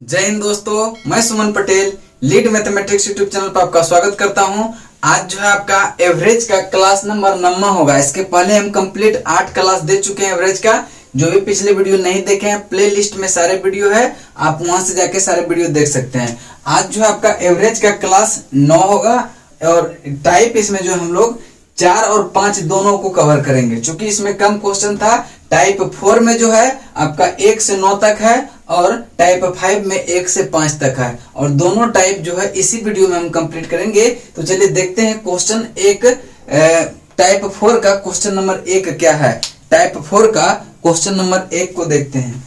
जय हिंद दोस्तों, मैं Suman Patel lead mathematics YouTube channel पर आपका स्वागत करता हूं। आज जो है आपका एवरेज का क्लास नंबर 9 होगा। इसके पहले हम कंप्लीट 8 क्लास दे चुके हैं एवरेज का। जो भी पिछले वीडियो नहीं देखे हैं, प्ले लिस्ट में सारे वीडियो है, आप वहां से जाके सारे वीडियो देख सकते हैं। आज जो है आपका एवरेज का क्लास 9 होगा और टाइप इसमें जो हम लोग 4 और 5 दोनों को कवर करेंगे। चूंकि इसमें कम क्वेश्चन था, टाइप 4 में जो है आपका 1 से 9 तक है और टाइप 5 में 1 से 5 तक है, और दोनों टाइप जो है इसी वीडियो में हम कंप्लीट करेंगे। तो चलिए देखते हैं क्वेश्चन एक टाइप 4 का क्वेश्चन नंबर 1 क्या है। टाइप 4 का क्वेश्चन नंबर 1 को देखते हैं।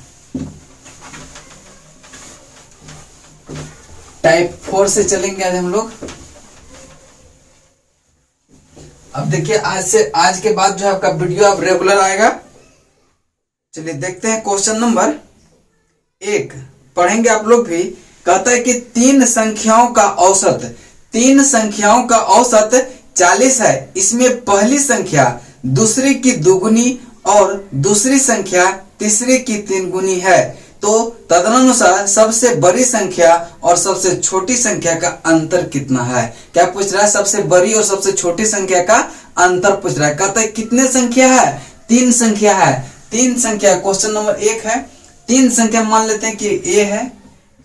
टाइप 4 से चलेंगे आज हम लोग। अब देखिए आज के बाद जो है आपका वीडियो अब रेगुलर आएगा। चलिए देखते हैं क्वेश्चन नंबर 1 पढ़ेंगे आप लोग भी। कहता है कि तीन संख्याओं का औसत 40 है। इसमें पहली संख्या दूसरी की दुगुनी और दूसरी संख्या तीसरी की 3 गुनी है। तो तदनुसार सबसे बड़ी संख्या और सबसे छोटी संख्या का अंतर कितना है। क्या पूछ रहा है? सबसे बड़ी और सबसे छोटी संख्या का अंतर पूछ रहा है। कहता है कितने संख्या है? 3 संख्या है। 3 संख्या क्वेश्चन नंबर 1 है। 3 संख्या मान लेते हैं कि ए है,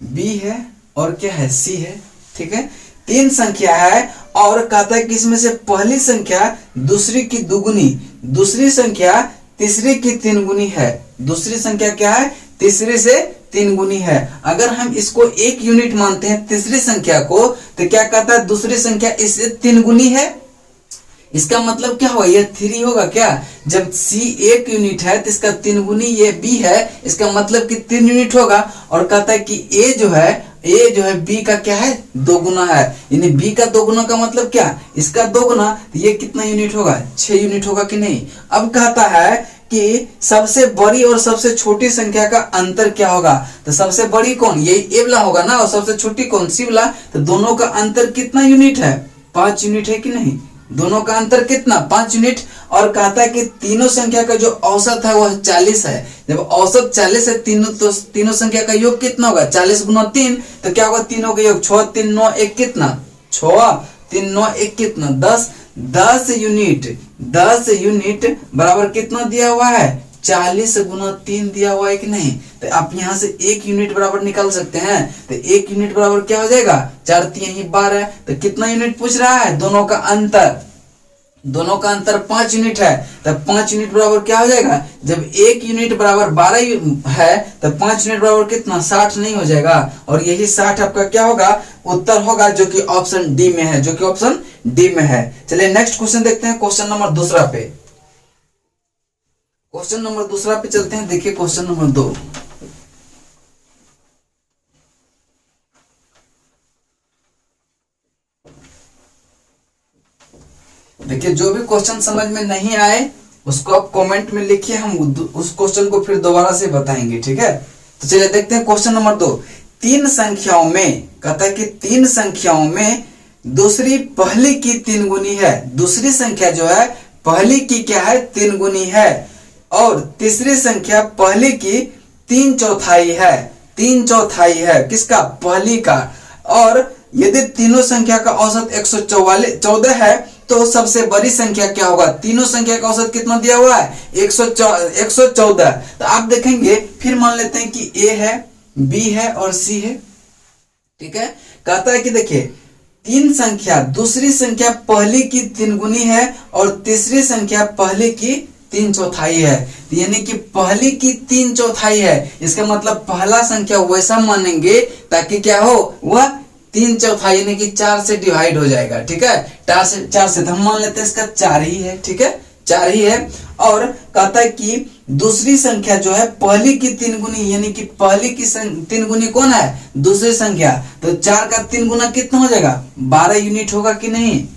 बी है और क्या है, सी है। ठीक है, 3 संख्या है और कहता है कि इसमें से पहली संख्या दूसरी की दुगुनी, दूसरी संख्या तीसरी की 3 गुनी है। दूसरी संख्या क्या है? तीसरी से 3 गुनी है। अगर हम इसको 1 यूनिट मानते हैं तीसरी संख्या को, तो क्या कहता है? दूसरी संख्या इससे 3 गुनी है। इसका मतलब क्या होगा? ये 3 होगा क्या? जब C 1 यूनिट है तो इसका 3 गुनी ये B है, इसका मतलब कि 3 यूनिट होगा। और कहता है कि A जो है B का क्या है? 2 गुना है। यानी B का 2 गुना का मतलब क्या? इसका 2 गुना, तो ये कितना यूनिट होगा? 6 यूनिट होगा कि नहीं। अब कहता है कि सबसे बड़ी और सबसे छोटी संख्या का अंतर क्या होगा। तो सबसे बड़ी कौन? यही ए वाला होगा ना, और सबसे छोटी कौन? सी वाला। तो दोनों का अंतर कितना यूनिट है? 5 यूनिट है कि नहीं। दोनों का अंतर कितना? 5 यूनिट। और कहता है कि तीनों संख्या का जो औसत है वह 40 है। जब औसत 40 है तीनों संख्या का योग कितना होगा? 40 गुना 3, तो क्या होगा? तीनों का योग 6 3 9 1 कितना? 6 3 9 1 कितना? 10। 10 यूनिट बराबर कितना दिया हुआ है? 40 गुना 3 दिया हुआ है कि नहीं। तो आप यहाँ से 1 यूनिट बराबर निकाल सकते हैं। तो 1 यूनिट बराबर क्या हो जाएगा? 4 3 12। तो कितना यूनिट पूछ रहा है? दोनों का अंतर 5 यूनिट है। तो 5 यूनिट बराबर क्या हो जाएगा? जब 1 यूनिट बराबर 12 है तो 5 यूनिट बराबर कितना? 60 नहीं हो जाएगा। और यही 60 आपका क्या होगा? उत्तर होगा, जो कि ऑप्शन डी में है। चलिए नेक्स्ट क्वेश्चन देखते हैं। क्वेश्चन नंबर 2 पे चलते हैं। देखिए क्वेश्चन नंबर 2। देखिए, जो भी क्वेश्चन समझ में नहीं आए उसको आप कमेंट में लिखिए, हम उस क्वेश्चन को फिर दोबारा से बताएंगे। ठीक है, तो चलिए देखते हैं क्वेश्चन नंबर 2। 3 संख्याओं में, कहता है कि 3 संख्याओं में दूसरी पहली की 3 गुनी है। दूसरी संख्या जो है पहली की क्या है? 3 गुनी है। और तीसरी संख्या पहली की 3/4 है। 3/4 है किसका? पहली का। और यदि तीनों संख्या का औसत 114 है तो सबसे बड़ी संख्या क्या होगा? तीनों संख्या का औसत कितना दिया हुआ है? 114। तो आप देखेंगे, फिर मान लेते हैं कि A है, B है और C है। ठीक है, कहता है कि देखिए 3 संख्या दूसरी संख्या पहली की 3 गुनी है और तीसरी संख्या पहली की 3/4 है। यानी कि पहली की 3/4 है। इसका मतलब पहला संख्या वैसा मानेंगे ताकि क्या हो? वह 3/4 यानी कि 4 से डिवाइड हो जाएगा। ठीक है, 4 से तो हम मान लेते हैं इसका 4 ही है। ठीक है, 4 ही है। और कहता है कि दूसरी संख्या जो है पहली की 3 गुनी, यानी कि पहली की 3 गुनी कौन है? दूसरी संख्या। तो 4 का 3 गुना कितना हो जाएगा? 12 यूनिट होगा कि नहीं?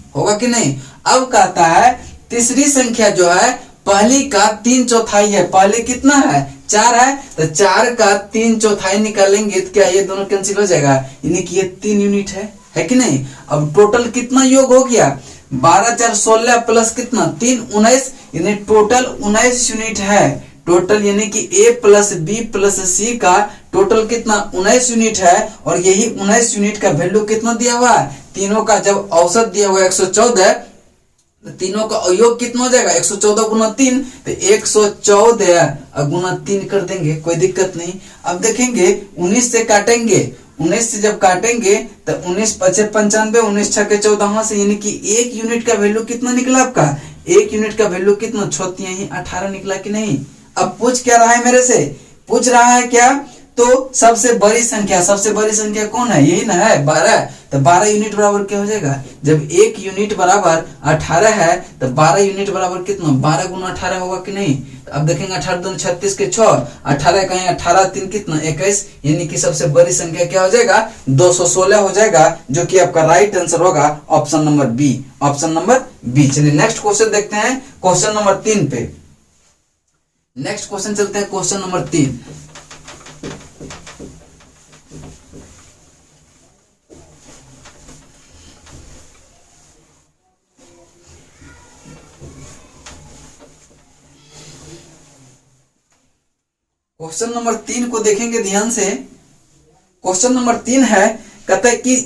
अब कहता है तीसरी संख्या जो है पहली का 3/4 है। पहले कितना है? 4 है। तो 4 का 3/4 निकालेंगे तो क्या ये दोनों कैंसिल हो जाएगा, यानी कि ये 3 यूनिट है कि नहीं। अब टोटल कितना योग हो गया? 12 4 16 प्लस कितना 3 19, यानी टोटल 19 यूनिट है। टोटल यानी कि a plus B plus C का टोटल कितना 19 यूनिट है, और यही 19 यूनिट का वैल्यू कितना दिया हुआ है, तीनों का जब औसत दिया हुआ है 114, तीनों का योग कितना हो जाएगा 114 गुना 3, तो 114 गुना 3 कर देंगे, कोई दिक्कत नहीं। अब देखेंगे 19 से काटेंगे, 19 से जब काटेंगे तो 19 पचे 95, 19 छके 14 से, यानी कि 1 यूनिट का वैल्यू कितना निकला आपका, 1 यूनिट का वैल्यू कितना, 18 निकला कि नहीं। अब पूछ क्या रहा है मेरे से, पूछ रहा है क्या, तो सबसे बड़ी संख्या कौन है, यही ना है 12, तो 12 यूनिट बराबर क्या हो जाएगा, जब 1 यूनिट बराबर 18 है तो 12 यूनिट बराबर कितना, 12 गुना 18 होगा कि नहीं। तो अब देखेंगे 18 दूनी 36 के 6, 18 कहीं 18 3 कितना 21, यानी कि सबसे बड़ी संख्या क्या हो जाएगा 216 हो जाएगा, जो कि आपका राइट आंसर होगा option number B, option number B. चलिए नेक्स्ट क्वेश्चन देखते हैं, क्वेश्चन नंबर 3 पे। नेक्स्ट क्वेश्चन चलते हैं क्वेश्चन नंबर 3। क्वेश्चन नंबर 3 को देखेंगे ध्यान से। क्वेश्चन नंबर 3 है, कहता है कि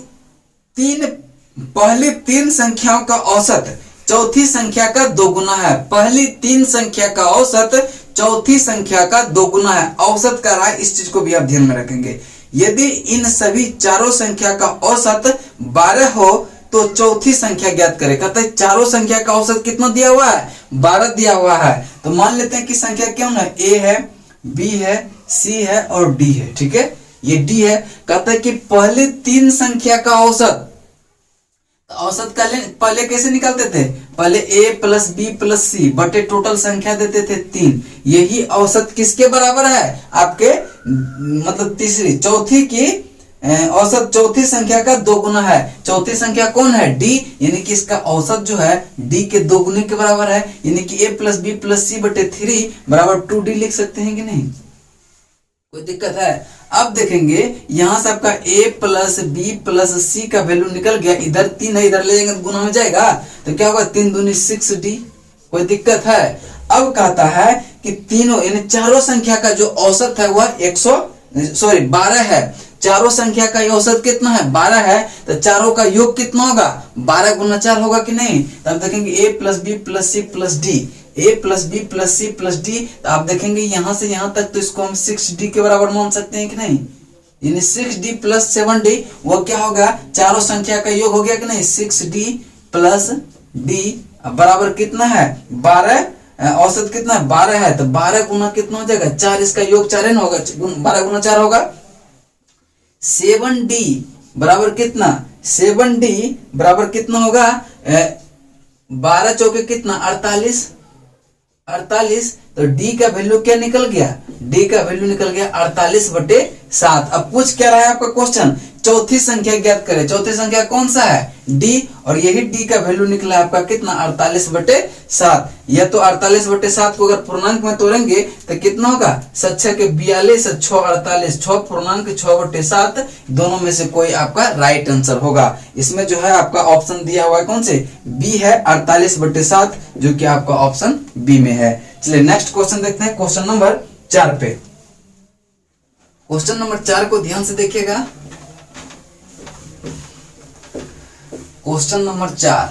पहली 3 संख्याओं का औसत चौथी संख्या का 2 गुना है। पहली 3 संख्या का औसत चौथी संख्या का 2 गुना है। औसत कर रहा है, इस चीज को भी आप ध्यान में रखेंगे। यदि इन सभी चारों संख्या का औसत 12 हो तो चौथी संख्या ज्ञात करें। कहता है चारों संख्या का औसत कितना दिया हुआ है, 12 दिया हुआ है। तो मान लेते हैं कि संख्या क्या है, ए है, बी है, सी है और डी है। ठीक है, ये डी है। कहता है कि पहले 3 संख्या का औसत, औसत का पहले कैसे निकालते थे, पहले a प्लस बी प्लस सी बटे टोटल संख्या देते थे 3। यही औसत किसके बराबर है, आपके मतलब चौथी की औसत चौथी संख्या का 2 गुना है। चौथी संख्या कौन है, डी, यानी कि इसका औसत जो है डी के 2 गुने के बराबर है, यानी कि a प्लस बी प्लस सी बटे 3 बराबर 2d लिख सकते हैं कि नहीं, कोई दिक्कत है। अब देखेंगे यहां से आपका a plus B plus C का वैल्यू निकल गया, इधर 3 है, इधर ले जाएंगे तो गुना हो जाएगा, तो क्या होगा 3 दूनी 6d, कोई दिक्कत है। अब कहता है कि तीनों यानी चारों संख्या का जो औसत है वह 12 है। चारों संख्या का औसत कितना है, 12 है, तो चारों का योग कितना होगा, 12 गुना 4 होगा कि नहीं। तब देखेंगे a plus B plus C plus D, a plus B plus C plus D, तो आप देखेंगे यहां से यहां तक, तो इसको हम 6d के बराबर मान सकते हैं कि नहीं, यानी 6d प्लस 7d वो क्या होगा, चारों संख्या का योग हो गया कि नहीं, 6d प्लस d बराबर कितना है 12, औसत कितना है 12 है, तो 12 गुना कितना हो जाएगा 4, इसका योग 4 होगा, 12 गुना 4 होगा। 7d बराबर कितना, 7d बराबर कितना होगा, 12 चौके कितना 48, तो d का वैल्यू क्या निकल गया, d का वैल्यू निकल गया 48/7। अब पूछ क्या रहा है आपका क्वेश्चन, चौथी संख्या ज्ञात करें। चौथी संख्या कौन सा है, d, और यही d का वैल्यू निकला आपका कितना 48/7। या तो 48/7 को अगर पूर्णांक में तोड़ेंगे तो कितना होगा, 7 के 42, 6 48, 6 पूर्णांक 6/7, दोनों में से कोई आपका राइट आंसर होगा। इसमें जो है आपका ऑप्शन दिया हुआ है कौन से, बी है 48/7, जो कि आपका ऑप्शन बी में है। चलिए नेक्स्ट क्वेश्चन देखते हैं, क्वेश्चन नंबर 4 पे। क्वेश्चन नंबर 4 को ध्यान से देखिएगा। क्वेश्चन नंबर 4,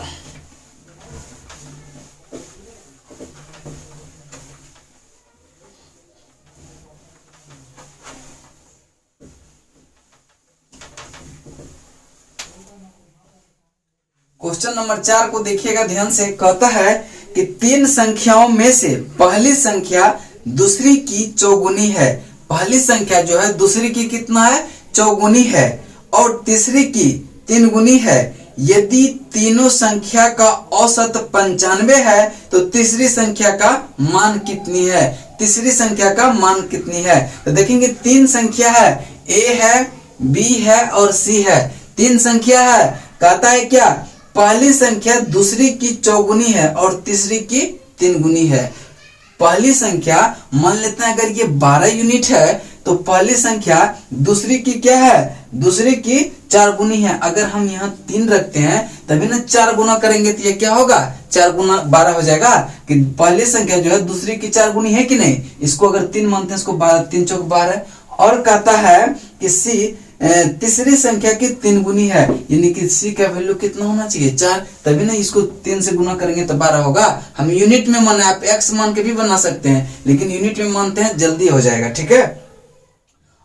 क्वेश्चन नंबर 4 को देखिएगा ध्यान से। कहता है कि 3 संख्याओं में से पहली संख्या दूसरी की चौगुनी है। पहली संख्या जो है दूसरी की कितना है, चौगुनी है, और तीसरी की 3 गुनी है। यदि तीनों संख्या का औसत 95 है तो तीसरी संख्या का मान कितनी है, तीसरी संख्या का मान कितनी है। तो देखेंगे 3 संख्या है, a है, b है और c है, 3 संख्या है। कहता है क्या, पहली संख्या दूसरी की चौगुनी है और तीसरी की 3 गुनी है। पहली संख्या मान लेते हैं अगर ये 12 यूनिट है तो पहली संख्या दूसरी की क्या है, दूसरी की 4 गुनी है। अगर हम यहाँ 3 रखते हैं तभी ना 4 गुना करेंगे तो ये क्या होगा, 4 गुना 12 हो जाएगा। कि पहली संख्या जो है दूसरी की 4 गुनी है कि नहीं, इसको अगर 3 मानते हैं इसको 12, 3 चौक 12। और कहता है कि सी तीसरी संख्या की 3 गुनी है, यानी कि सी का वैल्यू कितना होना चाहिए, 4, तभी ना इसको 3 से गुना करेंगे तो 12 होगा। हम यूनिट में माने, आप एक्स मान के भी बना सकते हैं, लेकिन यूनिट में मानते हैं जल्दी हो जाएगा, ठीक है।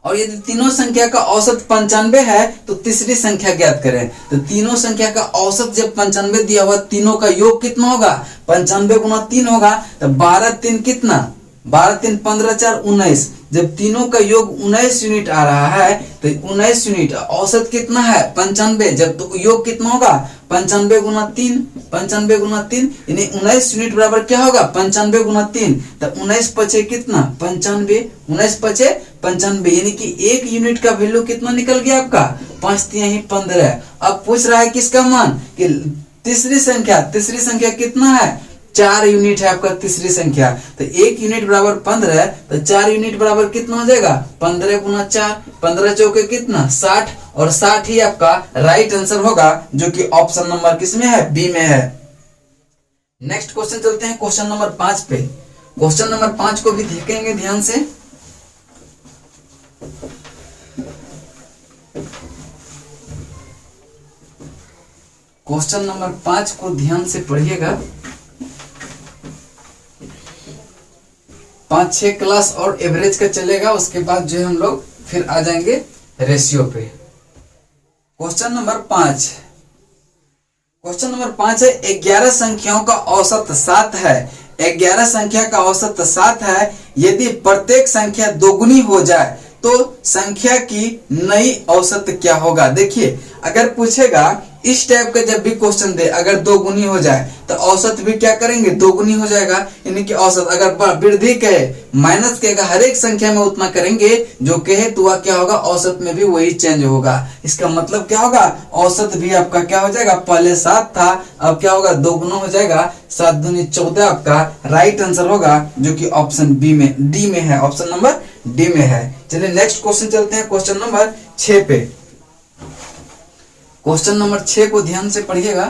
और यदि तीनों संख्या का औसत 95 है तो तीसरी संख्या ज्ञात करें। तो तीनों संख्या का औसत जब 95 दिया हुआ, तीनों का योग कितना होगा, 95 गुना 3 होगा। तो 12 3 कितना, 12 3 15 4 19। जब तीनों का योग 19 यूनिट आ रहा है तो 19 यूनिट, औसत कितना है 95, जब तो योग कितना होगा 95 गुना 3, 95 गुना 3 यानी 19 यूनिट बराबर क्या होगा 95 गुना 3। तो 19 पचे कितना 95, 19 पचे 95, यानी कि 1 यूनिट का वैल्यू कितना निकल गया आपका 5 3 15। अब पूछ रहा है किसका मान, कि तीसरी संख्या कितना है 4 यूनिट है आपका तीसरी संख्या। तो 1 यूनिट बराबर 15, तो 4 यूनिट बराबर कितना हो जाएगा 15 गुना 4, 15 चौके कितना 60, और 60 ही आपका राइट आंसर होगा, जो कि ऑप्शन नंबर किसमें है, बी में है। नेक्स्ट क्वेश्चन चलते हैं क्वेश्चन नंबर 5 पे। क्वेश्चन नंबर 5 को भी देखेंगे ध्यान से। क्वेश्चन नंबर 5 को ध्यान से पढ़िएगा। 5-6 क्लास और एवरेज का चलेगा, उसके बाद जो है हम लोग फिर आ जाएंगे रेशियो पे। क्वेश्चन नंबर 5 है 11 संख्याओं का औसत 7 है। 11 संख्या का औसत 7 है। यदि प्रत्येक संख्या दोगुनी हो जाए तो संख्या की नई औसत क्या होगा। देखिए, अगर पूछेगा इस टाइप का जब भी क्वेश्चन दे, अगर दोगुनी हो जाए तो औसत भी क्या करेंगे दोगुनी हो जाएगा, यानी कि औसत अगर वृद्धि कहे माइनस कहेगा, हर एक संख्या में उतना करेंगे जो कहे तो वह क्या होगा औसत में भी वही चेंज होगा। इसका मतलब क्या होगा, औसत भी आपका क्या हो जाएगा, पहले 7 था अब क्या होगा दोगुना हो जाएगा, 7 दूनी 14 आपका राइट आंसर होगा, जो कि ऑप्शन बी में डी में है, ऑप्शन नंबर डी में है। चलिए नेक्स्ट क्वेश्चन चलते हैं क्वेश्चन नंबर 6 पे। क्वेश्चन नंबर 6 को ध्यान से पढ़िएगा।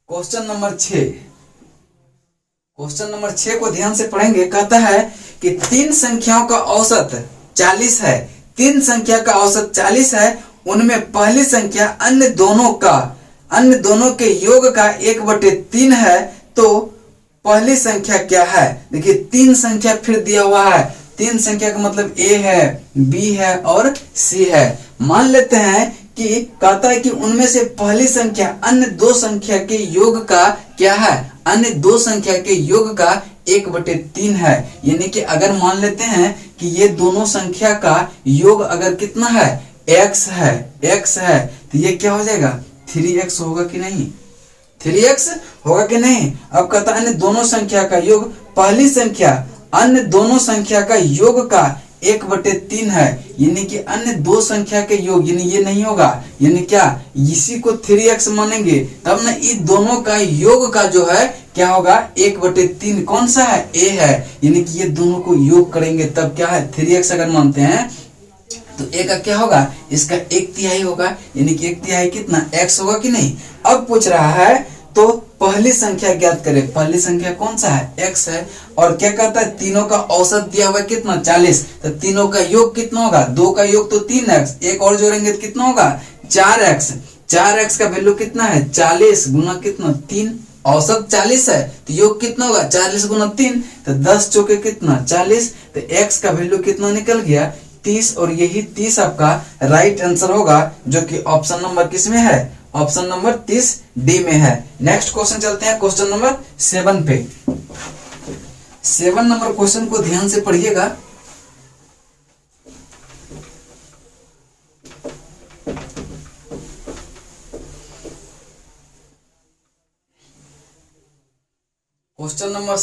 क्वेश्चन नंबर 6 को ध्यान से पढ़ेंगे। कहता है कि 3 संख्याओं का औसत 40 है। 3 संख्या का औसत 40 है, उनमें पहली संख्या अन्य दोनों के योग का 1/3 है, तो पहली संख्या क्या है। देखिए 3 संख्या फिर दिया हुआ है, 3 संख्या का मतलब ए है, बी है और सी है। मान लेते हैं कि कहता है कि उनमें से पहली संख्या अन्य 2 संख्या के योग का क्या है, अन्य 2 संख्या के योग का 1/3 है। यानी कि अगर मान लेते हैं कि ये दोनों संख्या का योग अगर कितना है x है, तो ये क्या हो जाएगा 3x होगा कि नहीं, 3x होगा कि नहीं। अब कहता है अन्य दोनों संख्या का योग, पहली संख्या अन्य दोनों संख्या का योग का 1/3 है, यानी कि अन्य 2 संख्या के योग, यानी ये नहीं होगा, यानी क्या इसी को 3x मानेंगे तब ना इन दोनों का योग का जो है क्या होगा 1/3, कौन सा है a है, यानी कि ये दोनों को योग करेंगे तब क्या है 3x अगर मानते हैं तो a का क्या होगा, इसका 1/3 होगा, यानी कि 1/3 कितना x होगा कि नहीं। अब पूछ रहा है तो पहली संख्या ज्ञात करें। पहली संख्या कौन सा है x है, और क्या कहता है तीनों का औसत दिया हुआ कितना 40, तो तीनों का योग कितना होगा, 2 का योग तो 3x, एक और जोड़ेंगे तो कितना होगा 4x। 4x का वैल्यू कितना है 40 गुना कितना 3, औसत 40 है तो योग कितना होगा 40 गुना 3, तो 10 चौके कितना 40, तो x का वैल्यू कितना निकल गया 30, और यही 30 आपका राइट आंसर होगा, जो कि ऑप्शन नंबर किस में है, ऑप्शन नंबर 30 डी में है। नेक्स्ट क्वेश्चन चलते हैं क्वेश्चन नंबर 7 पे। 7 नंबर क्वेश्चन को ध्यान से पढ़िएगा। क्वेश्चन नंबर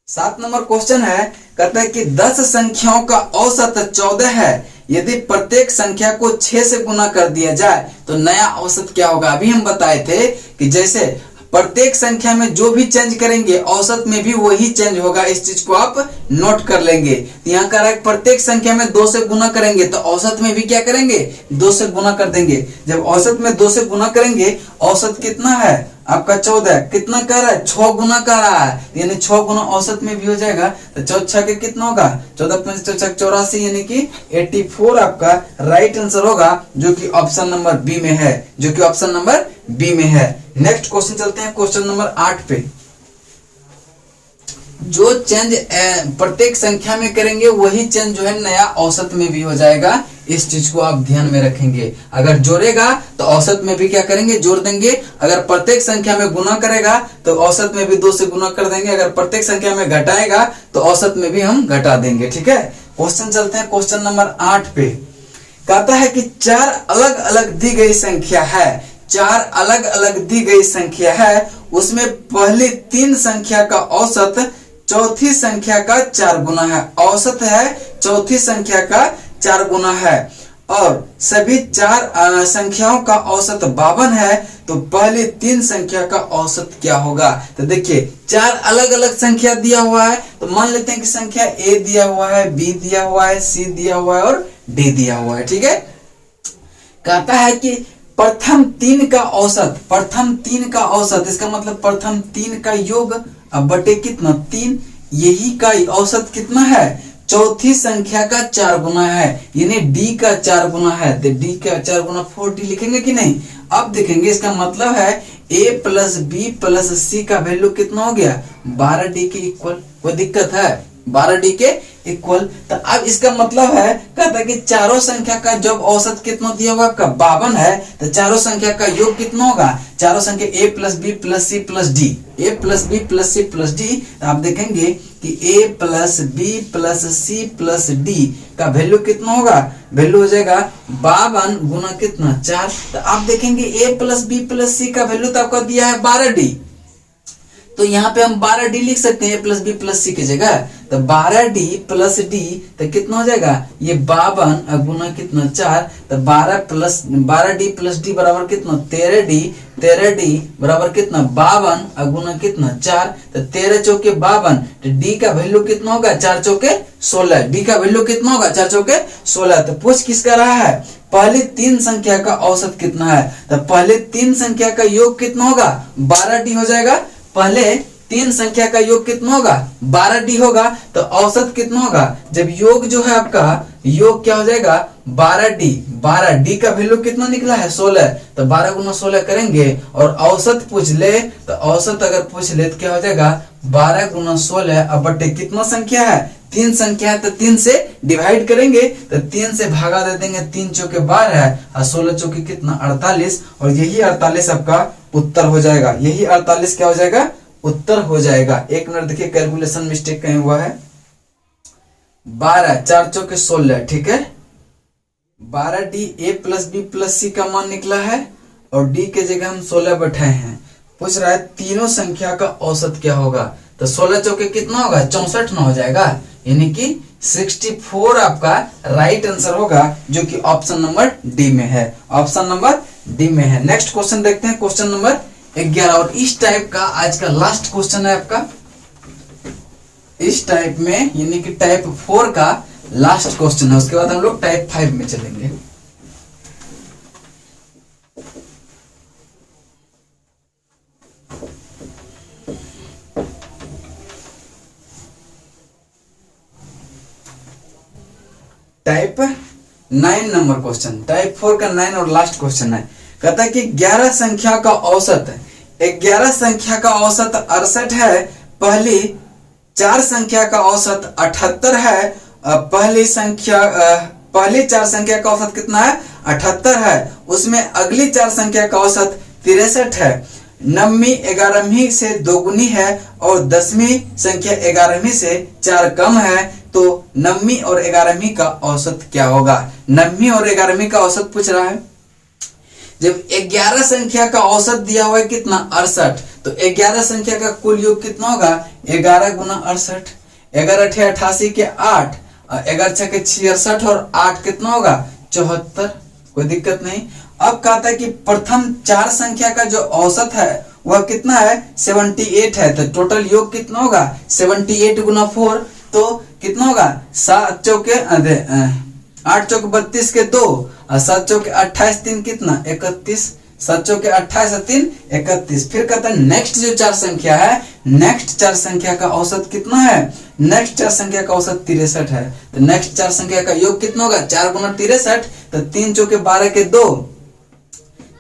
7 नंबर क्वेश्चन है, कहता है कि 10 संख्याओं का औसत 14 है। यदि प्रत्येक संख्या को 6 से गुना कर दिया जाए तो नया औसत क्या होगा। अभी हम बताए थे कि जैसे प्रत्येक संख्या में जो भी चेंज करेंगे औसत में भी वही चेंज होगा, इस चीज को आप नोट कर लेंगे। तो यहाँ कह रहा है प्रत्येक संख्या में 2 से गुना करेंगे तो औसत में भी क्या करेंगे, 2 से गुना कर देंगे। जब औसत में 2 से गुना करेंगे, औसत कितना है आपका 14, कितना कह रहा है 6 गुना कह रहा है, यानी 6 गुना औसत में भी हो जाएगा। तो 14 के कितना होगा, 14 5 84, यानी कि 84 आपका राइट आंसर होगा, जो कि ऑप्शन नंबर बी में है, जो कि ऑप्शन नंबर बी में है। नेक्स्ट क्वेश्चन चलते हैं क्वेश्चन नंबर 8 पे। जो चेंज प्रत्येक संख्या में करेंगे वही चेंज जो है नया औसत में भी हो जाएगा, इस चीज को आप ध्यान में रखेंगे। अगर जोड़ेगा तो औसत में भी क्या करेंगे, जोड़ देंगे। अगर प्रत्येक संख्या में गुना करेगा तो औसत में भी 2 से गुना कर देंगे। अगर प्रत्येक संख्या में घटाएगा तो औसत में भी हम घटा देंगे। ठीक है, क्वेश्चन चलते हैं क्वेश्चन नंबर 8 पे। कहता है कि 4 अलग अलग दी गई संख्या है, 4 अलग अलग दी गई संख्या है, उसमें पहली 3 संख्या का औसत चौथी संख्या का 4 गुना है। औसत है चौथी संख्या का 4 गुना है और सभी 4 संख्याओं का औसत 52 है, तो पहली 3 संख्या का औसत क्या होगा। तो देखिए 4 अलग अलग संख्या दिया हुआ है, तो मान लेते हैं कि संख्या ए दिया हुआ है, बी दिया हुआ है, सी दिया हुआ है और डी दिया हुआ है। ठीक है, कहता है कि प्रथम 3 का औसत, प्रथम 3 का औसत, इसका मतलब प्रथम 3 का योग अब बटे कितना 3, यही का औसत कितना है, चौथी संख्या का 4 गुना है, यानी डी का 4 गुना है। तो डी का 4 गुना 4d लिखेंगे कि नहीं। अब देखेंगे, इसका मतलब है a plus B plus C का वैल्यू कितना हो गया, 12d के इक्वल। कोई दिक्कत है, 12d के इक्वल। तो अब इसका मतलब है, कहता है कि चारों संख्या का जब औसत कितना दिया हुआ आपका 52 है, तो चारों संख्या का योग कितना होगा, चारों संख्या a plus B plus C plus D, a plus B plus C plus D. तो आप देखेंगे कि a plus B plus C plus D का वैल्यू कितना होगा, वैल्यू हो जाएगा 52 गुना कितना 4। तो आप देखेंगे a plus B plus C का वैल्यू तो आपका दिया है 12d, तो यहाँ पे हम 12d लिख सकते हैं, a प्लस बी प्लस सी की जगह। तो 12d प्लस डी तो कितना हो जाएगा, ये 52 गुना कितना 4, तो 12d प्लस डी बराबर कितना 13d, 13d बराबर कितना 52 गुना कितना 4, तो 13 चौके 52, तो d का वैल्यू कितना होगा 4 चौके 16, d का वैल्यू कितना होगा 4 चौके 16। तो पूछ किसका रहा है, पहले 3 संख्या का औसत कितना है। तो पहले 3 संख्या का योग कितना होगा, 12d हो जाएगा। पहले 3 संख्या का योग कितना होगा, 12d होगा। तो औसत कितना होगा, जब योग जो है आपका योग क्या हो जाएगा 12d, 12d का वैल्यू कितना निकला है 16, तो 12 गुना 16 करेंगे और औसत पूछ ले, तो औसत अगर पूछ ले तो क्या हो जाएगा 12 गुना 16 अब बटे कितना संख्या है, 3 संख्या है, तो 3 से डिवाइड करेंगे, तो 3 से भागा दे देंगे, 3 चौके 12 और 16 चौके कितना 48, और यही 48 आपका उत्तर हो जाएगा। यही 48 क्या हो जाएगा, उत्तर हो जाएगा। एक मिनट देखिए, कैलकुलेशन मिस्टेक कहीं हुआ है। 12 4 चौके 16, ठीक है। 12d a plus B plus C का मान निकला है और d के जगह हम 16 बैठाए हैं। पूछ रहा है तीनों संख्या का औसत क्या होगा, तो 16 चौके कितना होगा 64 ना हो जाएगा, यानी कि 64 आपका राइट आंसर होगा, जो कि ऑप्शन नंबर डी में है, ऑप्शन नंबर डी में है। नेक्स्ट क्वेश्चन देखते हैं, क्वेश्चन नंबर 11, और इस टाइप का आज का लास्ट क्वेश्चन है आपका, इस टाइप में यानी कि टाइप 4 का लास्ट क्वेश्चन है। उसके बाद हम लोग टाइप 5 में चलेंगे। टाइप 9 नंबर क्वेश्चन, टाइप 4 का 9 और लास्ट क्वेश्चन है। कहता है कि 11 संख्या का औसत, 11 संख्या का औसत 68 है, पहली 4 संख्या का औसत 78 है, पहली 4 संख्या का औसत कितना है 78 है, उसमें अगली 4 संख्या का औसत 63 है, 9वीं 11वीं से दोगुनी है और 10वीं संख्या 11वीं से 4 कम है, तो 9वीं और 11वीं का औसत क्या होगा। 9वीं और 11वीं का औसत पूछ रहा है। जब 11 संख्या का औसत दिया हुआ है कितना 68, तो 11 संख्या का कुल योग कितना होगा 11 गुना 68, 11 अठे 88 के 8, 11 छके 66 और 8 कितना होगा 74, कोई दिक्कत नहीं। अब कहता है कि प्रथम 4 संख्या का जो औसत है वह कितना है 78 है। तो टोटल योग कितना होगा 78 गुना 4, तो कितना होगा 7 चौके 8 चौके 32 के 2 और 7 चौके 28 3 कितना 31, 7 चौके 28 और 3 31। फिर कहता है नेक्स्ट जो चार संख्या है, नेक्स्ट चार संख्या का औसत कितना है, नेक्स्ट चार संख्या का औसत 63 है। तो नेक्स्ट चार संख्या का योग कितना होगा 4 गुना 63, तो 3 चौके 12 के 2,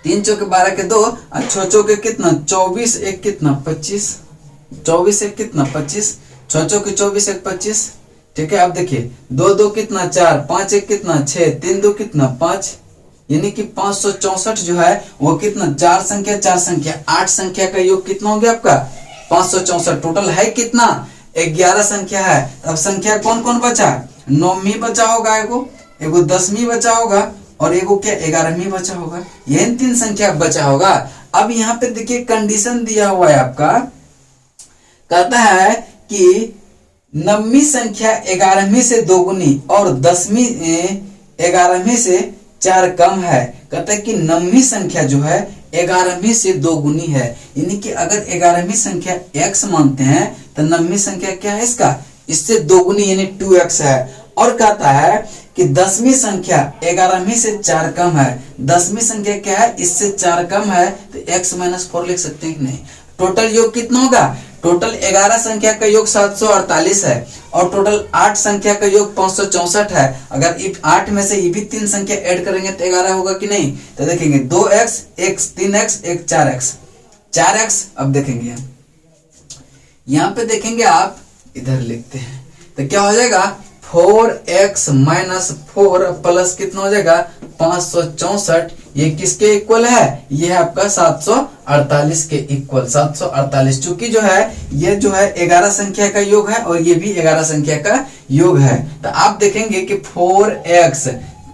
3 चौके 12 के 2 और 6 चौके कितना 24 एक कितना 25, 24 एक कितना 25, 6 चौके 24 एक 25। ठीक है, अब देखिए 2 2 कितना 4, 5 एक कितना 6, 3 2 कितना 5, यानी कि 564 जो है वो कितना चार संख्या 8 संख्या का योग कितना हो गया आपका 564। टोटल है कितना 11 संख्या है। अब संख्या कौन कौन बचा, 9वीं बचा होगा, एगो 10वीं बचा होगा और एगो क्या 11वीं बचा होगा। यही 3 संख्या बचा होगा। अब यहाँ पे देखिए कंडीशन दिया हुआ है आपका, कहता है कि 9वीं संख्या 11वीं से दोगुनी और 10वीं 11वीं से 4 कम है। कहता है कि 9वीं संख्या जो है 11वीं से दोगुनी है, यानी कि अगर 11वीं संख्या x मानते हैं तो 9वीं संख्या क्या है इसका, इससे दोगुनी यानी 2x है। और कहता है कि 10वीं संख्या 11वीं से 4 कम है, 10वीं संख्या क्या है इससे 4 कम है, तो x - 4 लिख सकते हैं कि नहीं। टोटल योग कितना होगा, टोटल 11 संख्या का योग 748 है और टोटल 8 संख्या का योग 564 है। अगर 8 में से ये भी 3 संख्या ऐड करेंगे तो 11 होगा कि नहीं। तो देखेंगे 2x, एक 3x, एक 4x, 4x। अब देखेंगे यहाँ पे देखेंगे आप, इधर लिखते हैं तो क्या हो जाएगा 4x - 4 प्लस कितना हो जाएगा 564। ये किसके इक्वल है, ये है आपका 748 के इक्वल, 748। चूंकि जो है ये जो है 11 संख्या का योग है और ये भी 11 संख्या का योग है। तो आप देखेंगे कि 4x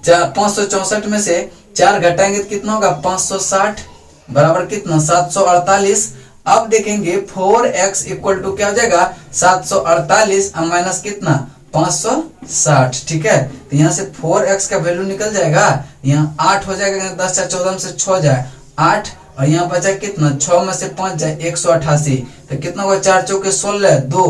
564 में से 4 घटाएंगे तो कितना होगा 560 बराबर कितना 748। अब देखेंगे 4x इक्वल टू क्या हो जाएगा 748 माइनस कितना 560। ठीक है, तो यहाँ से 4x का वैल्यू निकल जाएगा, यहाँ 8 हो जाएगा, 10 4 14 से 6 जाए 8 और यहाँ बचा कितना 6 में से 5 जाए 188। तो कितना होगा 4 चौके 16, 2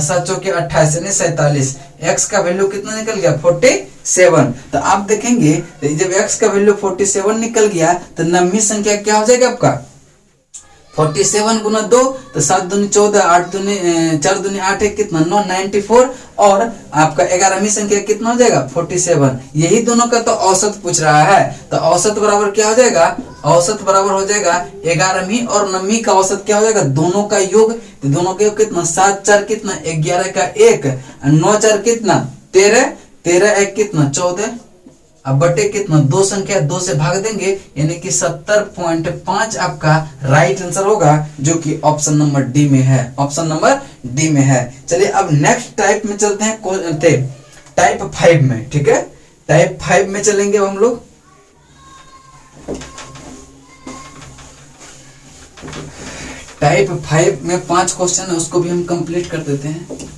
7 चौके 28 यानी 47। x का वैल्यू कितना निकल गया 47। तो आप देखेंगे तो जब x का वैल्यू 47 निकल गया तो 9वीं संख्या क्या हो जाएगा आपका 47 गुना 2 तो 7 दूनी 14, 8 दूनी 4 दूनी 8 एक कितना 9 94 और आपका 11वीं संख्या कितना हो जाएगा 47। यही दोनों का तो औसत पूछ रहा है। तो औसत बराबर क्या हो जाएगा, औसत बराबर हो जाएगा 11वीं और 9वीं का औसत क्या हो जाएगा दोनों का योग। तो दोनों का योग कितना 7 4 कितना 11 का 1, 9 4 कितना 13, 13 1 कितना 14। अब बटे कितना 2 संख्या 2 से भाग देंगे यानी कि 70.5 आपका राइट आंसर होगा, जो कि ऑप्शन नंबर डी में है, ऑप्शन नंबर डी में है। चलिए अब नेक्स्ट टाइप में चलते हैं, टाइप 5 में। ठीक है, टाइप 5 में चलेंगे हम लोग। टाइप 5 में 5 क्वेश्चन है, उसको भी हम कंप्लीट कर देते हैं।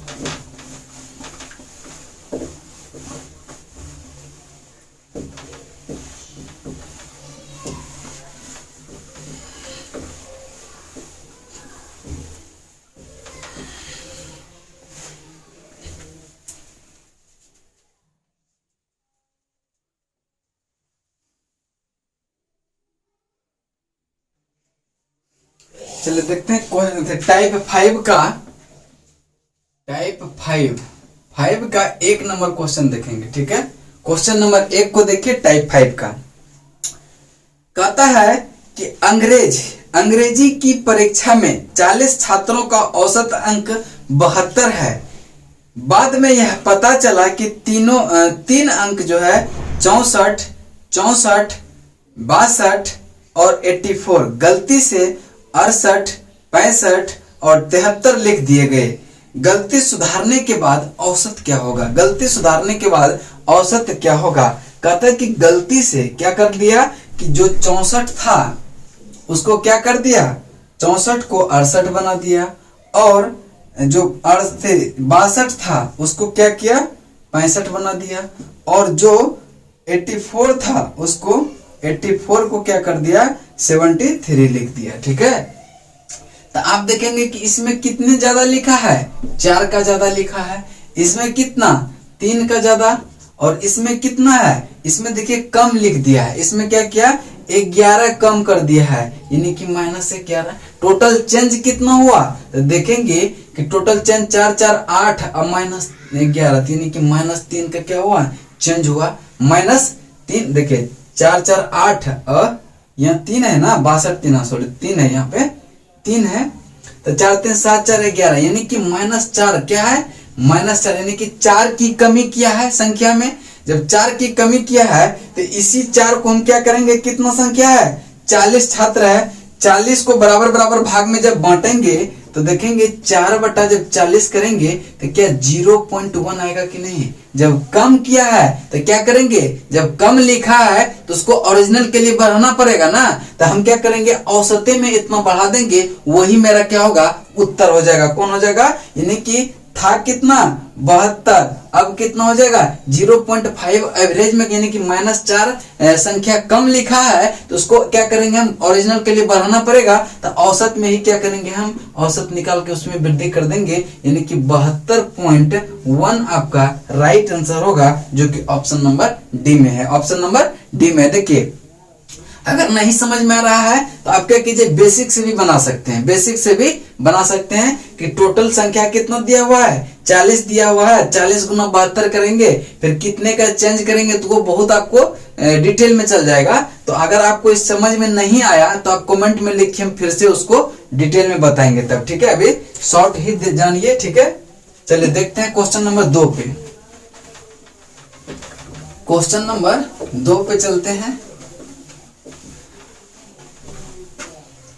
चलिए देखते हैं टाइप 5 का, टाइप 5 का 1 नंबर क्वेश्चन देखेंगे। ठीक है, क्वेश्चन नंबर 1 को देखिए टाइप 5 का। कहता है कि अंग्रेजी की परीक्षा में 40 छात्रों का औसत अंक 72 है। बाद में यह पता चला कि 3 अंक जो है 64, 62 और 84 गलती से 68, 65 और 73 लिख दिए गए। गलती सुधारने के बाद औसत क्या होगा, गलती सुधारने के बाद औसत क्या होगा। कहता है कि गलती से क्या कर दिया कि जो 64 था उसको क्या कर दिया 64 को 68 बना दिया और जो 62 था उसको क्या किया 65 बना दिया और जो 84 था उसको 84 को क्या कर दिया 73 लिख दिया। ठीक है, तो आप देखेंगे कि इसमें कितने ज्यादा लिखा है, 4 का ज्यादा लिखा है, इसमें कितना 3 का ज्यादा, और इसमें कितना है, इसमें देखिए कम लिख दिया है, इसमें क्या किया 11 कम कर दिया है, यानी कि -11। टोटल चेंज कितना हुआ, तो देखेंगे कि टोटल चेंज 4 4 8 और -11, यानी कि -3 का क्या हुआ चेंज हुआ, -3। देखिए 4 4 8 और यहाँ 3 है ना, 62 3 सॉरी 3 है, यहाँ पे 3 है, तो 4 3 7 4 11, यानी कि -4 क्या है -4, यानी कि 4 की कमी किया है संख्या में। जब 4 की कमी किया है तो इसी 4 को हम क्या करेंगे, कितना संख्या है 40 छात्र है, 40 को बराबर बराबर भाग में जब बांटेंगे तो देखेंगे 4 बटा जब 40 करेंगे तो क्या 0.1 आएगा कि नहीं। जब कम किया है तो क्या करेंगे, जब कम लिखा है तो उसको ओरिजिनल के लिए बढ़ाना पड़ेगा ना, तो हम क्या करेंगे औसते में इतना बढ़ा देंगे, वही मेरा क्या होगा उत्तर हो जाएगा। कौन हो जाएगा, यानी कि था कितना 72, अब कितना हो जाएगा 0.5 एवरेज में, यानी कि -4 संख्या कम लिखा है तो उसको क्या करेंगे हम ओरिजिनल के लिए बढ़ाना पड़ेगा, तो औसत में ही क्या करेंगे हम औसत निकाल के उसमें वृद्धि कर देंगे, यानी कि 72.1 आपका राइट आंसर होगा, जो कि ऑप्शन नंबर डी में है। ऑप्शन नंबर डी में देखिए, अगर नहीं समझ में आ रहा है तो आप क्या कीजिए बेसिक से भी बना सकते हैं, बेसिक से भी बना सकते हैं कि टोटल संख्या कितना दिया हुआ है 40 दिया हुआ है, 40 गुना 72 करेंगे, फिर कितने का चेंज करेंगे तो वो बहुत आपको डिटेल में चल जाएगा। तो अगर आपको इस समझ में नहीं आया तो आप कमेंट में लिखिए, हम फिर से उसको डिटेल में बताएंगे तब, ठीक है। अभी शॉर्ट ही जानिए, ठीक है। चलिए देखते हैं क्वेश्चन नंबर 2 पे, क्वेश्चन नंबर 2 पे चलते हैं।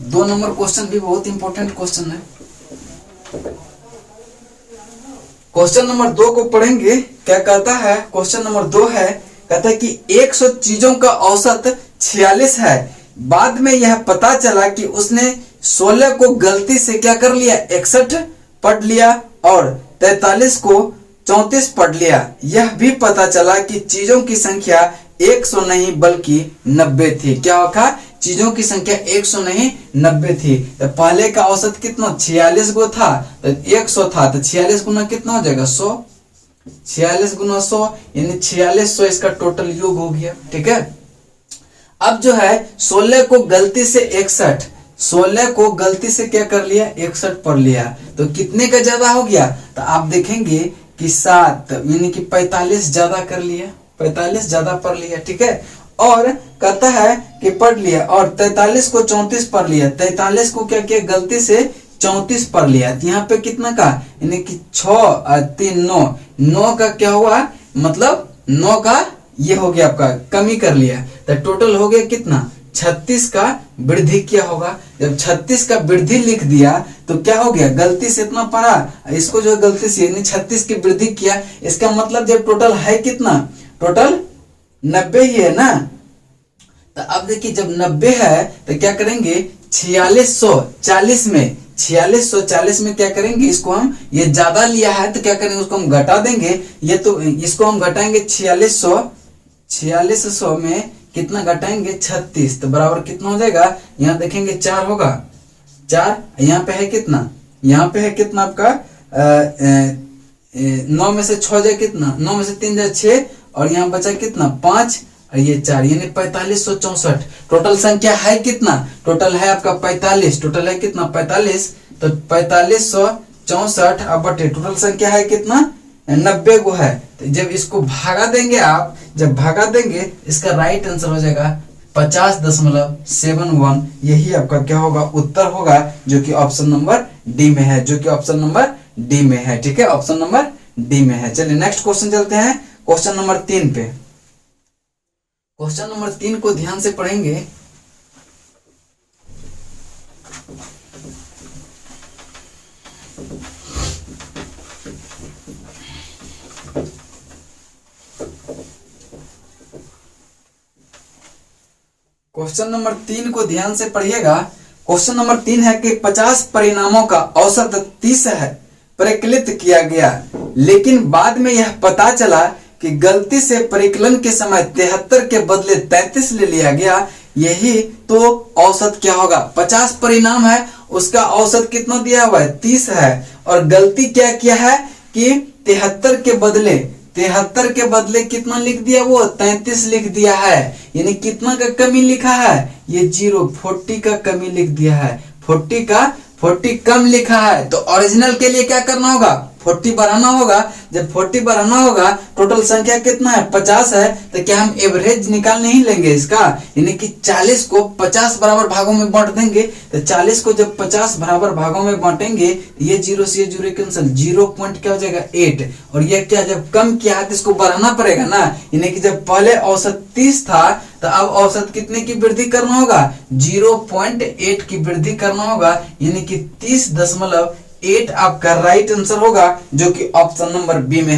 2 नंबर क्वेश्चन भी बहुत इंपॉर्टेंट क्वेश्चन है। क्वेश्चन नंबर 2 को पढ़ेंगे, क्या कहता है क्वेश्चन नंबर 2 है, कहता है कि 100 चीजों का औसत 46 है, बाद में यह पता चला कि उसने 16 को गलती से क्या कर लिया 61 पढ़ लिया और 43 को 34 पढ़ लिया। यह भी पता चला कि चीजों की संख्या 100 नहीं बल्कि 90 थी। क्या होगा, चीजों की संख्या 100 नहीं 90 थी। तो पहले का औसत कितना 46 गो था, तो 100 था, तो 46 गुना कितना हो जाएगा 100, 46 गुना 100 यानी 4600 इसका टोटल योग हो गया, ठीक है। अब जो है 16 को गलती से 61, 16 को गलती से क्या कर लिया 61 पढ़ लिया, तो कितने का ज्यादा हो गया, तो आप देखेंगे कि 7 यानी कि 45 ज्यादा कर लिया, 45 ज्यादा पढ़ लिया, ठीक है। और कहता है कि पढ़ लिया और 43 को 34 पढ़ लिया, 43 को क्या किया गलती से 34 पढ़ लिया, यहाँ पे कितना का यानी कि 6 और 3 9, 9 का क्या हुआ मतलब 9 का ये हो गया आपका कमी कर लिया, तो टोटल हो गया कितना 36 का वृद्धि किया होगा। जब 36 का वृद्धि लिख दिया तो क्या हो गया गलती से इतना पढ़ा, इसको जो गलती से यानी 36 की वृद्धि किया, इसका मतलब जब टोटल है कितना टोटल 90 ही है ना। तो अब देखिए जब 90 है तो क्या करेंगे 4640 में 4640 में क्या करेंगे इसको हम, ये ज्यादा लिया है तो क्या करेंगे उसको हम घटा देंगे, ये तो इसको हम घटाएंगे 4600 में कितना घटाएंगे 36, तो बराबर कितना हो जाएगा, यहाँ देखेंगे 4 होगा, 4 यहाँ पे है कितना, यहाँ पे है कितना आपका 9 में से 6 जाए कितना, 9 में से 3 जाए 6 और यहाँ बचा कितना 5 और ये 4 यानी 4564। टोटल संख्या है कितना, टोटल है आपका 45, टोटल है कितना 45, तो 4564 अब बटे टोटल संख्या है कितना 90 गो है। तो जब इसको भागा देंगे आप, जब भागा देंगे इसका राइट आंसर हो जाएगा 50.71, यही आपका क्या होगा उत्तर होगा, जो कि ऑप्शन नंबर डी में है, जो कि ऑप्शन नंबर डी में है, ठीक है, ऑप्शन नंबर डी में है। चलिए नेक्स्ट क्वेश्चन चलते हैं क्वेश्चन नंबर 3 पे। क्वेश्चन नंबर 3 को ध्यान से पढ़ेंगे। क्वेश्चन नंबर 3 को ध्यान से पढ़िएगा। क्वेश्चन नंबर 3 है कि 50 परिणामों का औसत 30 है परिकलित किया गया, लेकिन बाद में यह पता चला कि गलती से परिकलन के समय 73 के बदले 33 ले लिया गया। यही तो औसत क्या होगा, 50 परिणाम है, उसका औसत कितना दिया हुआ है, 30 है। और गलती क्या किया है कि 73 के बदले कितना लिख दिया, वो 33 लिख दिया है। यानी कितना का कमी लिखा है, ये 40 का कमी लिख दिया है, 40 कम लिखा है। तो ओरिजिनल के लिए क्या करना होगा, 40 बढ़ाना होगा। जब 40 बढ़ाना होगा, टोटल संख्या कितना है, 50 है, तो क्या हम एवरेज निकाल नहीं लेंगे इसका, यानी कि 40 को 50 बराबर भागों में बांट देंगे। तो 40 को जब 50 बराबर भागों में बांटेंगे, ये 0 से ये 0 कैंसिल, 0 पॉइंट क्या हो जाएगा 8। और ये क्या, जब कम किया है तो इसको बढ़ाना पड़ेगा ना, यानी कि जब पहले औसत 30 था तो अब औसत कितने की वृद्धि करना होगा, 0.8 की वृद्धि करना होगा, यानी कि 30.8 आपका राइट आंसर होगा, जो कि ऑप्शन नंबर बी में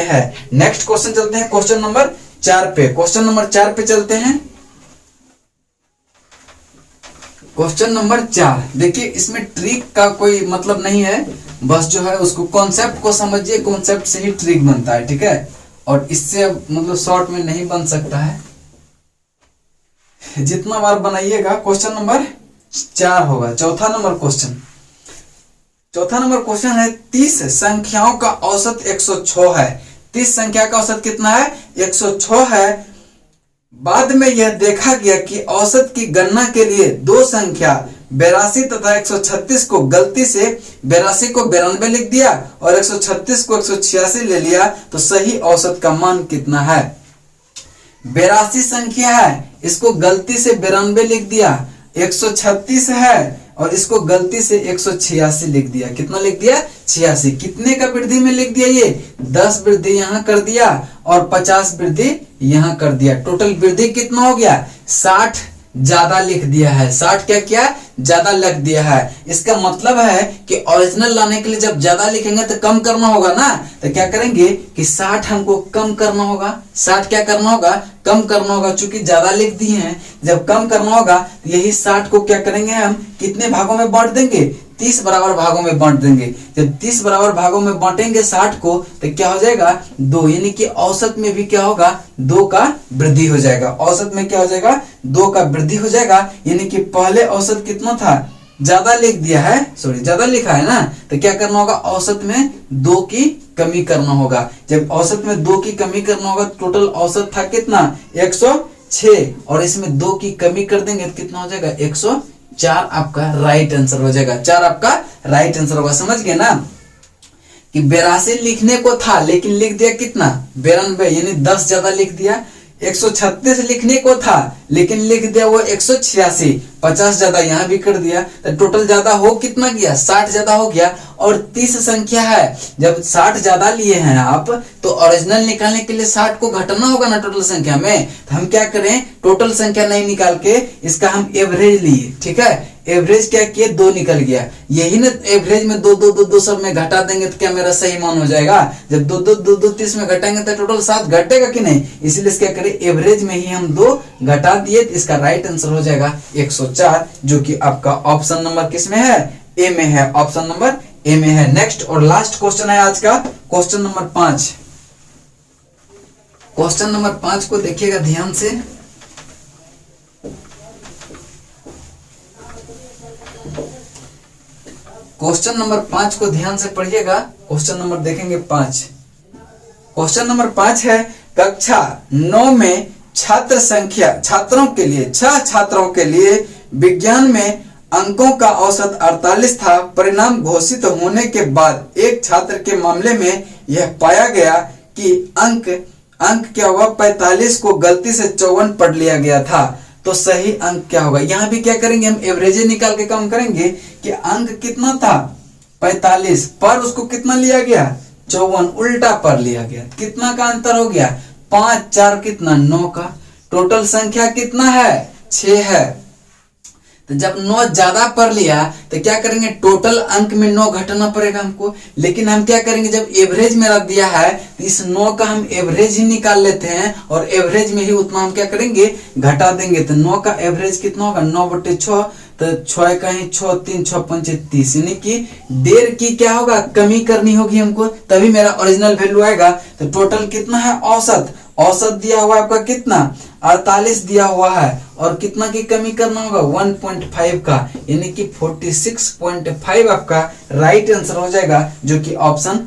है, नेक्स्ट क्वेश्चन चलते हैं क्वेश्चन नंबर 4 पे। क्वेश्चन नंबर 4 पे चलते हैं। क्वेश्चन नंबर 4 देखिए, इसमें ट्रिक का कोई मतलब नहीं है, बस जो है उसको कॉन्सेप्ट को समझिए, कॉन्सेप्ट से ही ट्रिक बनता है, ठीक है। और इससे मतलब शॉर्ट में नहीं बन सकता है, जितना बार बनाइएगा। क्वेश्चन नंबर 4 होगा, चौथा नंबर क्वेश्चन है, 30 संख्याओं का औसत 106 है। 30 संख्या का औसत कितना है, 106 है। बाद में यह देखा गया कि औसत की गणना के लिए दो संख्या 82 तथा 136 को गलती से 82 को 92 लिख दिया और 136 को 186 ले लिया, तो सही औसत का मान कितना है। 82 संख्या है, इसको गलती से 92 लिख दिया, 136 है और इसको गलती से 186 लिख दिया। कितना लिख दिया, 86। कितने का वृद्धि में लिख दिया, ये 10 वृद्धि यहां कर दिया और 50 वृद्धि यहां कर दिया। टोटल वृद्धि कितना हो गया, 60 ज्यादा लिख दिया है। 60 क्या किया, ज्यादा लिख दिया है। इसका मतलब है कि ओरिजिनल लाने के लिए जब ज्यादा लिखेंगे तो कम करना होगा ना, तो क्या करेंगे कि 60 हमको कम करना होगा। 60 क्या करना होगा, कम करना होगा, चूंकि ज्यादा लिख दिए हैं। जब कम करना होगा तो यही 60 को क्या करेंगे, हम कितने भागों में बांट देंगे, 30 बराबर भागों में बांट देंगे। जब 30 बराबर भागों में बांटेंगे 60 को, तो क्या हो जाएगा, 2, यानी कि औसत में भी क्या होगा, 2 का वृद्धि हो जाएगा। औसत में क्या हो जाएगा, 2 का वृद्धि हो जाएगा। यानी कि पहले औसत कितना था, ज्यादा लिख दिया है, सॉरी ज्यादा लिखा है ना, तो क्या करना होगा, औसत में 2 की कमी करना होगा। जब औसत में 2 की कमी करना होगा, टोटल औसत था कितना, 106, और इसमें 2 की कमी कर देंगे तो कितना हो जाएगा, 104 आपका राइट आंसर हो जाएगा। 4 आपका राइट आंसर होगा। समझ गए ना कि 82 लिखने को था लेकिन लिख दिया कितना, 92, यानी 10 ज्यादा लिख दिया। 136 लिखने को था लेकिन लिख दिया वो 186, 50 ज्यादा यहाँ भी कर दिया, तो टोटल ज्यादा हो कितना गया, 60 ज्यादा हो गया। और 30 संख्या है, जब 60 ज्यादा लिए हैं आप, तो ओरिजिनल निकालने के लिए 60 को घटाना होगा ना टोटल संख्या में। तो हम क्या करें, टोटल संख्या नहीं निकाल के इसका हम एवरेज लिए, ठीक है। एवरेज क्या किए, 2 निकल गया, यही ना एवरेज में 2 सब में घटा देंगे तो क्या मेरा सही मान हो जाएगा। जब 2 30 में घटाएंगे तो टोटल 7 घटेगा कि नहीं, इसलिए क्या करें, एवरेज में ही हम 2 घटा दिए, तो इसका राइट आंसर हो जाएगा 104, जो कि आपका ऑप्शन नंबर किस में है, ए में है। ऑप्शन नंबर ए में है। नेक्स्ट और लास्ट क्वेश्चन है आज का, क्वेश्चन नंबर 5। क्वेश्चन नंबर 5 को देखिएगा ध्यान से। क्वेश्चन नंबर 5 को ध्यान से पढ़िएगा। क्वेश्चन नंबर देखेंगे 5। क्वेश्चन नंबर 5 है, कक्षा 9 में छात्रों के लिए 6 छात्रों के लिए विज्ञान में अंकों का औसत 48 था। परिणाम घोषित होने के बाद एक छात्र के मामले में यह पाया गया कि अंक क्या हुआ, 45 को गलती से 54 पढ़ लिया गया था, तो सही अंक क्या होगा। यहां भी क्या करेंगे, हम एवरेज निकाल के काम करेंगे कि अंक कितना था 45, पर उसको कितना लिया गया 54, उल्टा पर लिया गया। कितना का अंतर हो गया, 5 4 कितना 9 का। टोटल संख्या कितना है, 6 है। तो जब 9 ज्यादा पढ़ लिया तो क्या करेंगे, टोटल अंक में 9 घटाना पड़ेगा हमको। लेकिन हम क्या करेंगे, जब एवरेज मेरा दिया है तो इस 9 का हम एवरेज ही निकाल लेते हैं और एवरेज में ही उतना हम क्या करेंगे, घटा देंगे। तो 9 का एवरेज कितना होगा, 9/6, तो 6 का ही 6 3 6 5 30, यानी कि 1.5 की क्या होगा, कमी करनी होगी हमको, तभी मेरा ओरिजिनल वैल्यू आएगा। तो टोटल कितना है, औसत दिया हुआ है आपका कितना 48 दिया हुआ है, और कितना की कमी करना होगा 1.5 का, यानी कि 46.5 आपका राइट आंसर हो जाएगा, जो कि ऑप्शन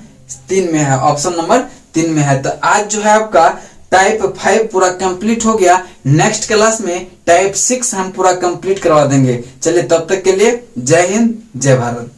3 में है, ऑप्शन नंबर 3 में है। तो आज जो है आपका टाइप 5 पूरा कंप्लीट हो गया। नेक्स्ट क्लास में टाइप 6 हम पूरा कंप्लीट करवा देंगे। चलिए तब तक के लिए जय हिंद जय भारत।